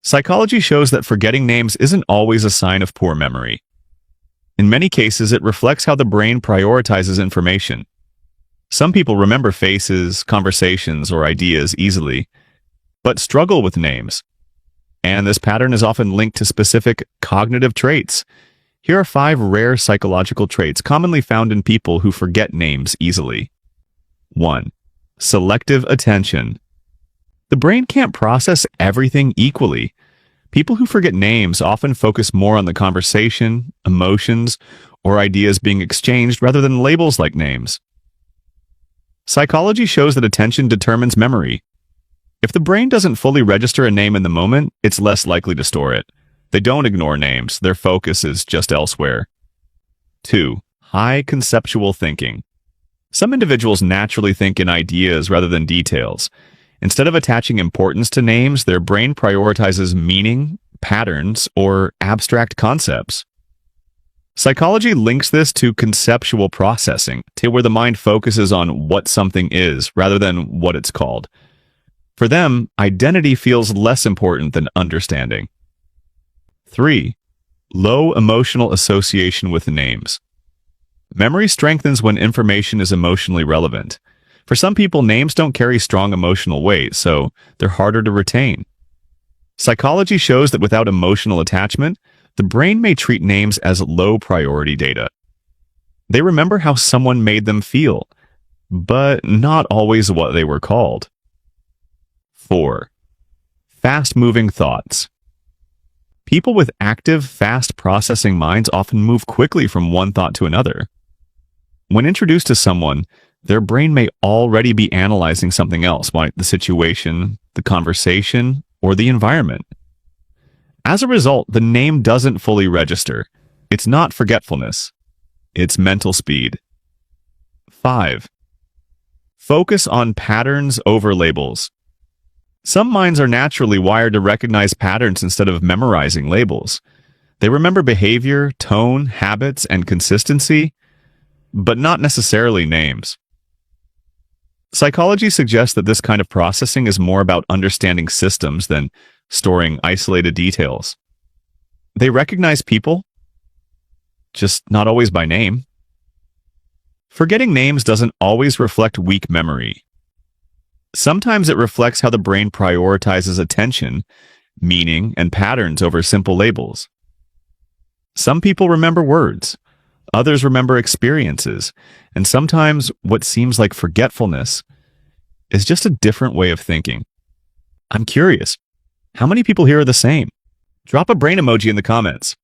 Psychology shows that forgetting names isn't always a sign of poor memory. In many cases, it reflects how the brain prioritizes information. Some people remember faces, conversations, or ideas easily, but struggle with names. And this pattern is often linked to specific cognitive traits. Here are 5 rare psychological traits commonly found in people who forget names easily. 1. Selective attention. The brain can't process everything equally. People who forget names often focus more on the conversation, emotions, or ideas being exchanged rather than labels like names. Psychology shows that attention determines memory. If the brain doesn't fully register a name in the moment, it's less likely to store it. They don't ignore names, their focus is just elsewhere. 2. High conceptual thinking. Some individuals naturally think in ideas rather than details. Instead of attaching importance to names, their brain prioritizes meaning, patterns, or abstract concepts. Psychology links this to conceptual processing, to where the mind focuses on what something is rather than what it's called. For them, identity feels less important than understanding. 3. Low emotional association with names. Memory strengthens when information is emotionally relevant. For some people, names don't carry strong emotional weight, so they're harder to retain. Psychology shows that without emotional attachment, the brain may treat names as low-priority data. They remember how someone made them feel, but not always what they were called. 4. Fast-moving thoughts. People with active, fast-processing minds often move quickly from one thought to another. When introduced to someone, their brain may already be analyzing something else, like the situation, the conversation, or the environment. As a result, the name doesn't fully register. It's not forgetfulness. It's mental speed. 5. Focus on patterns over labels. Some minds are naturally wired to recognize patterns instead of memorizing labels. They remember behavior, tone, habits, and consistency, but not necessarily names. Psychology suggests that this kind of processing is more about understanding systems than storing isolated details. They recognize people, just not always by name. Forgetting names doesn't always reflect weak memory. Sometimes it reflects how the brain prioritizes attention, meaning, and patterns over simple labels. Some people remember words, others remember experiences, and sometimes what seems like forgetfulness is just a different way of thinking. I'm curious, how many people here are the same? Drop a brain emoji in the comments.